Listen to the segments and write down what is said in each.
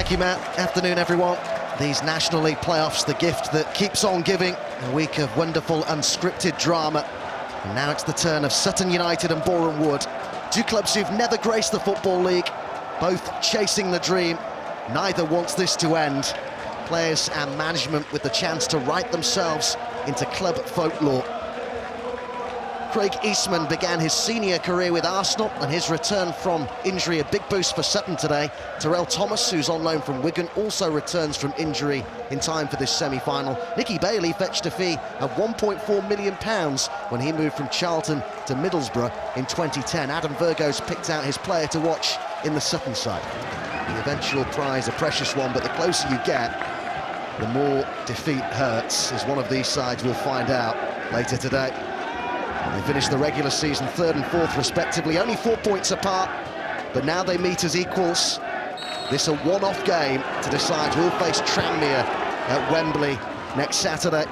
Thank you, Matt. Afternoon, everyone. These National League playoffs, the gift that keeps on giving. A week of wonderful, unscripted drama. And now it's the turn of Sutton United and Boreham Wood. Two clubs who've never graced the Football League, both chasing the dream. Neither wants this to end. Players and management with the chance to write themselves into club folklore. Craig Eastman began his senior career with Arsenal, and his return from injury a big boost for Sutton today. Terrell Thomas, who's on loan from Wigan, also returns from injury in time for this semi-final. Nicky Bailey fetched a fee of £1.4 million when he moved from Charlton to Middlesbrough in 2010. Adam Virgo's picked out his player to watch in the Sutton side. The eventual prize, a precious one, but the closer you get, the more defeat hurts, as one of these sides will find out later today. They finished the regular season third and fourth respectively, only 4 points apart, but now they meet as equals. This a one-off game to decide who'll face Tranmere at Wembley next Saturday.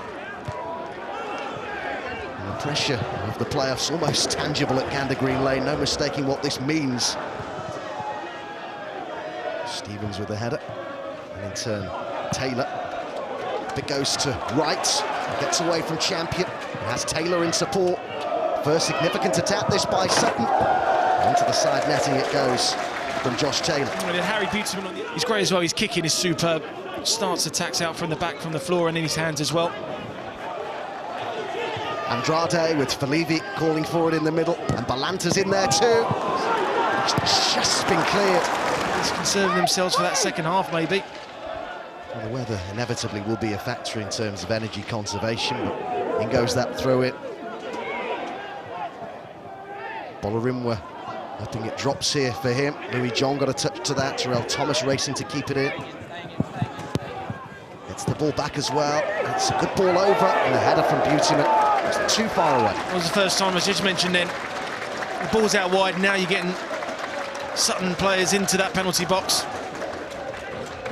And the pressure of the playoffs almost tangible at Gander Green Lane, no mistaking what this means. Stevens with the header, and in turn Taylor. It goes to Wright, gets away from Champion, and has Taylor in support. First significant attack this by Sutton. Onto the side netting it goes from Josh Taylor. Harry Beautyman, he's great as well, his kicking is superb. Starts attacks out from the back, from the floor, and in his hands as well. Andrade with Felivi calling for it in the middle, and Balanta's in there too. It's just been cleared. He's conserving themselves for that second half, maybe. Well, the weather inevitably will be a factor in terms of energy conservation, but in goes that throw-in. Bolarimwa hoping it drops here for him. Louis John got a touch to that. Terrell Thomas racing to keep it in. It's the ball back as well. It's a good ball over, and the header from Beautyman. It's too far away. It was the first time, as just mentioned then. The ball's out wide, now you're getting Sutton players into that penalty box.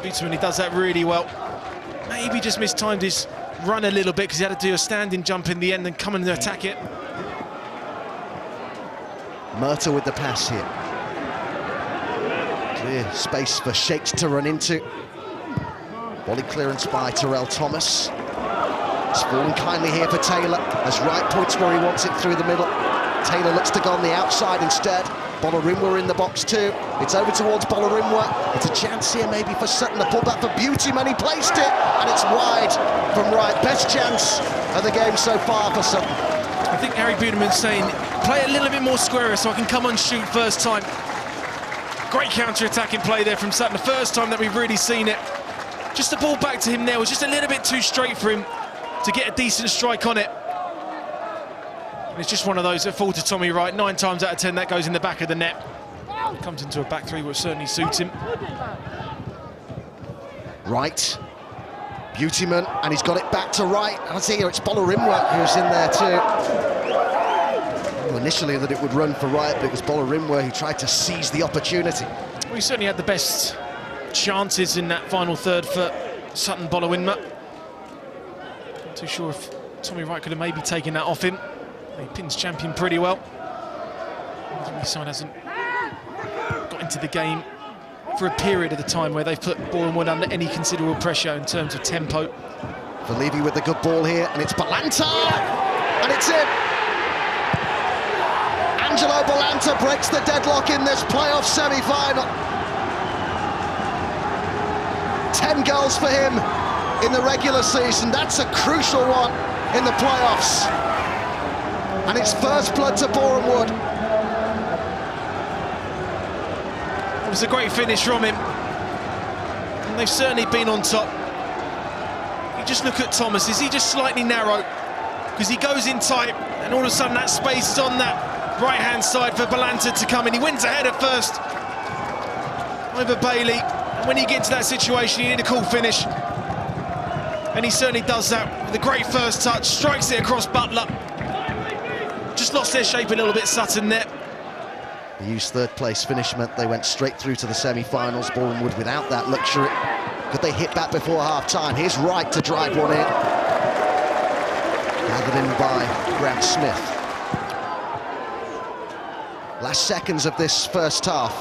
Beautyman, he does that really well. Maybe just mistimed his run a little bit because he had to do a standing jump in the end and come in and attack it. Murta with the pass here. Clear space for Shakes to run into. Volley clearance by Terrell Thomas. It's falling kindly here for Taylor, as Wright points where he wants it through the middle. Taylor looks to go on the outside instead. Bolarimwa in the box too. It's over towards Bolarimwa. It's a chance here maybe for Sutton. The pullback for Beautyman, he placed it, and it's wide from Wright. Best chance of the game so far for Sutton. I think Harry Beautyman's saying, play a little bit more squarer so I can come and shoot first time. Great counter-attacking play there from Sutton, the first time that we've really seen it. Just the ball back to him there was just a little bit too straight for him to get a decent strike on it. And it's just one of those that fall to Tommy Wright. 9 times out of 10 that goes in the back of the net. Comes into a back three which certainly suits him. Wright. Beautyman, and he's got it back to Wright. I see here it's Bolarimwa who's in there too. Well, initially that it would run for Wright, but it was Bolarimwa who tried to seize the opportunity. Well, he certainly had the best chances in that final third for Sutton. Bolarimwa. Not too sure if Tommy Wright could have maybe taken that off him. He pins Champion pretty well. The side hasn't got into the game for a period of the time where they've put Boreham Wood under any considerable pressure in terms of tempo. Felivi with the good ball here, and it's Balanta, and it's in. Angelo Balanta breaks the deadlock in this playoff semi-final. 10 goals for him in the regular season. That's a crucial one in the playoffs. And it's first blood to Boreham Wood. It was a great finish from him. And they've certainly been on top. You just look at Thomas, is he just slightly narrow? Because he goes in tight, and all of a sudden that space is on that right-hand side for Balanta to come in. He wins ahead at first over Bailey. And when you get into that situation, you need a cool finish. And he certainly does that with a great first touch, strikes it across Butler. Just lost their shape a little bit, Sutton there. The U's third place finish meant they went straight through to the semi-finals. Boreham Wood without that luxury. Could they hit back before half-time? Here's Wright to drive one in. Gathered in by Grant Smith. Last seconds of this first half.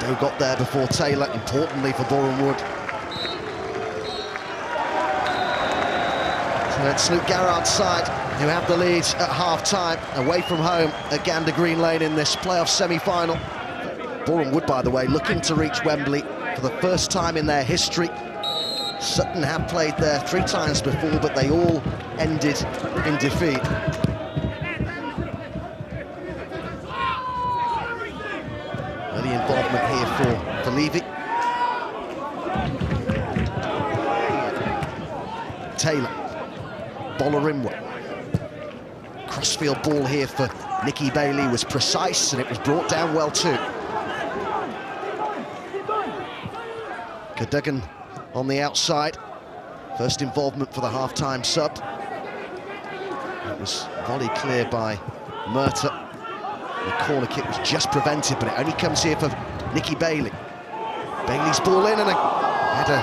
Doe got there before Taylor, importantly for Boreham Wood. So it's Luke Garrard's side who have the lead at half-time, away from home at Gander Green Lane in this playoff semi-final. Boreham Wood, by the way, looking to reach Wembley for the first time in their history. Sutton have played there 3 times before, but they all ended in defeat. Early involvement here for Levy. Taylor, Boreham Wood. Crossfield ball here for Nicky Bailey was precise, and it was brought down well too. Cadogan on the outside. First involvement for the half-time sub. It was volleyed clear by Murtagh. The corner kick was just prevented, but it only comes here for Nicky Bailey. Bailey's ball in, and a header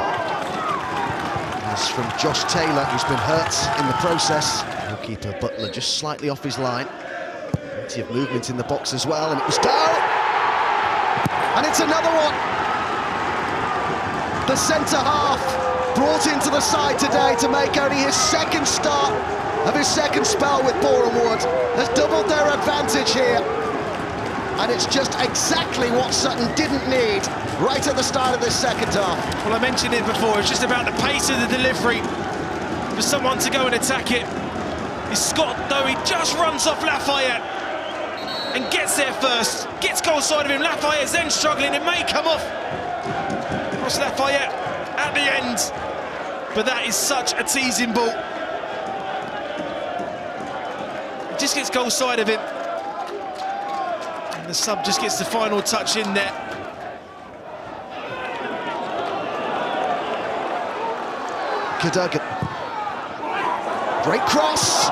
is from Josh Taylor, who's been hurt in the process. Goalkeeper Butler just slightly off his line. Plenty of movement in the box as well, and it was Doe! And it's another one! The centre-half brought into the side today to make only his second start of his second spell with Boreham Wood. Has doubled their advantage here. And it's just exactly what Sutton didn't need right at the start of this second half. Well, I mentioned it before, it's just about the pace of the delivery. For someone to go and attack it. It's Scott, though, he just runs off Lafayette and gets there first. Gets goal side of him, Lafayette's then struggling, it may come off. Cross Lafayette at the end. But that is such a teasing ball. It just gets goal side of him. And the sub just gets the final touch in there. Cadogan. Great cross.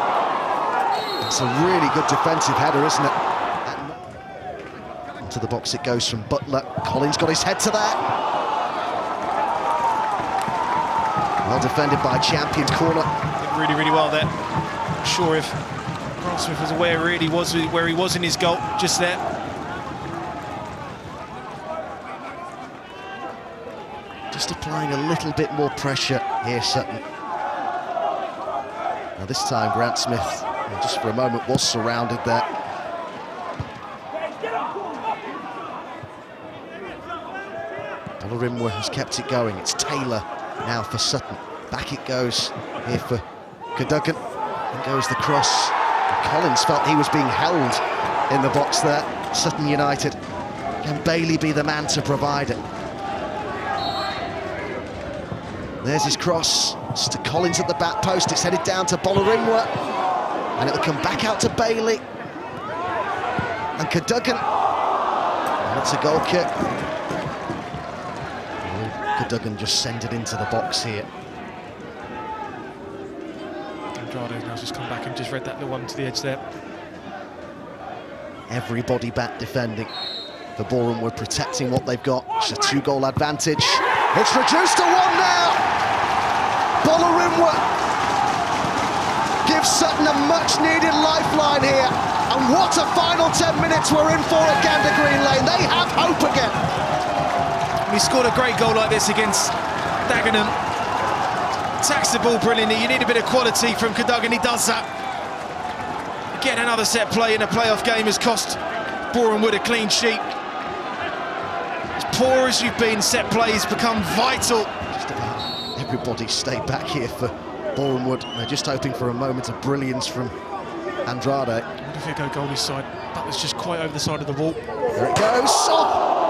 It's a really good defensive header, isn't it? And into the box it goes from Butler. Collins got his head to that. Well defended by champion corner. Really, really well there. Not sure if Smith was aware where he was in his goal just there. Just applying a little bit more pressure here, Sutton. Now this time Grant Smith, just for a moment, was surrounded there. Boreham Wood has kept it going. It's Taylor now for Sutton. Back it goes here for Cadogan. And goes the cross. And Collins felt he was being held in the box there. Sutton United. Can Bailey be the man to provide it? There's his cross. It's to Collins at the back post. It's headed down to Boreham Wood. And it'll come back out to Bailey. And Cadogan. And it's a goal kick. Cadogan just sent it into the box here. Andrade now just come back and just read that little one to the edge there. Everybody back defending. The Boreham Wood protecting what they've got. It's a 2-goal advantage. It's reduced to 1 now. Boreham Wood gives Sutton a much-needed lifeline here. And what a final 10 minutes we're in for at Gander Green Lane. They have hope again. He scored a great goal like this against Dagenham. Attacks the ball brilliantly. You need a bit of quality from Cadogan. He does that. Again, another set play in a playoff game has cost Boreham Wood a clean sheet. As poor as you've been, set plays become vital. Just about everybody stayed back here for Boreham Wood. They're just hoping for a moment of brilliance from Andrade. I wonder if he'll go goalie side. Butler's just quite over the side of the wall. There it goes. Oh!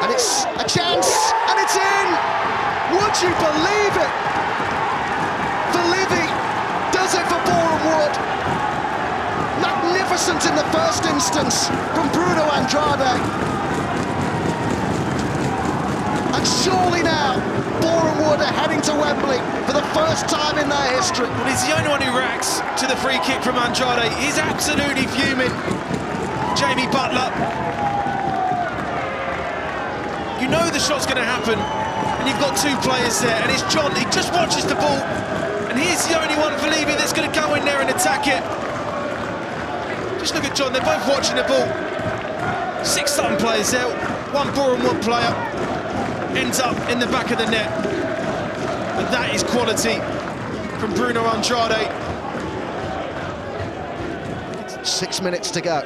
And it's a chance, and it's in! Would you believe it? Levy does it for Boreham Wood. Magnificent in the first instance from Bruno Andrade. And surely now, Boreham Wood are heading to Wembley for the first time in their history. Well, he's the only one who reacts to the free kick from Andrade. He's absolutely fuming. Jamie Butler. You know the shot's going to happen, and you've got 2 players there, and it's John. He just watches the ball, and he's the only one for Levy that's going to go in there and attack it. Just look at John, they're both watching the ball. 6 Sutton players there. one Boreham Wood player ends up in the back of the net. And that is quality from Bruno Andrade. 6 minutes to go.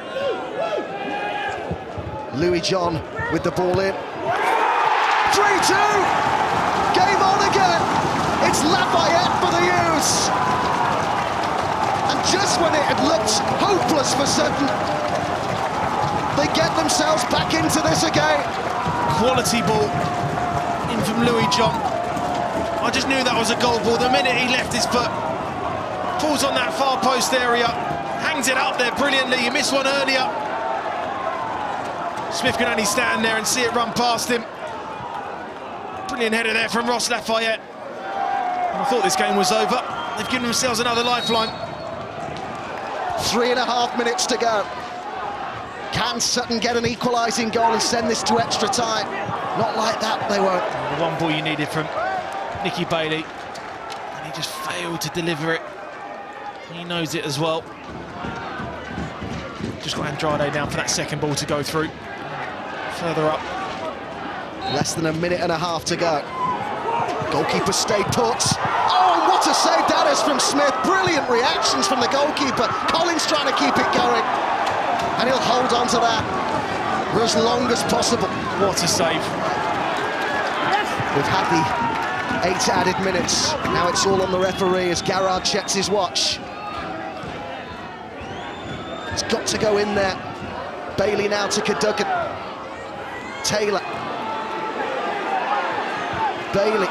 Louis John with the ball in. 3-2! Game on again! It's Lafayette for the U's! And just when it had looked hopeless for Sutton, they get themselves back into this again. Quality ball in from Louis John. I just knew that was a goal ball the minute he left his foot. Falls on that far post area, hangs it up there brilliantly. He missed one earlier. Smith can only stand there and see it run past him. Brilliant header there from Ross Lafayette. And I thought this game was over. They've given themselves another lifeline. 3.5 minutes to go. Can Sutton get an equalising goal and send this to extra time? Not like that, they won't. The one ball you needed from Nicky Bailey, and he just failed to deliver it. He knows it as well. Just got Andrade down for that second ball to go through. Further up. Less than 1.5 minutes to go. Goalkeeper stayed put. Oh, what a save that is from Smith. Brilliant reactions from the goalkeeper. Collins trying to keep it going. And he'll hold on to that for as long as possible. What a save. We've had the 8 added minutes. Now it's all on the referee as Garrard checks his watch. It's got to go in there. Bailey now to Cadogan. Taylor. Bailey.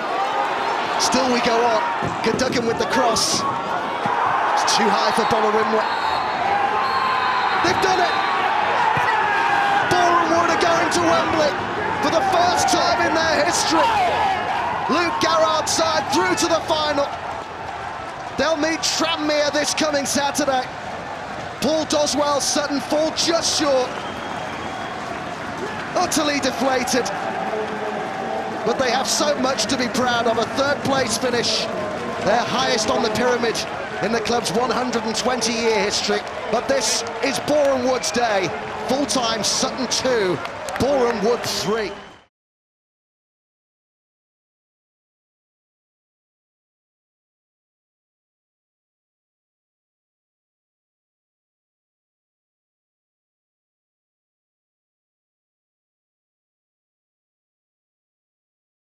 Still we go on. Cadogan with the cross. It's too high for Boreham Wood. They've done it! Boreham Wood are going to Wembley for the first time in their history. Luke Garrard's side through to the final. They'll meet Tranmere this coming Saturday. Paul Doswell's Sutton fall just short. Utterly deflated. But they have so much to be proud of. A third-place finish, their highest on the pyramid in the club's 120-year history. But this is Boreham Wood's day. Full-time Sutton 2, Boreham Wood 3.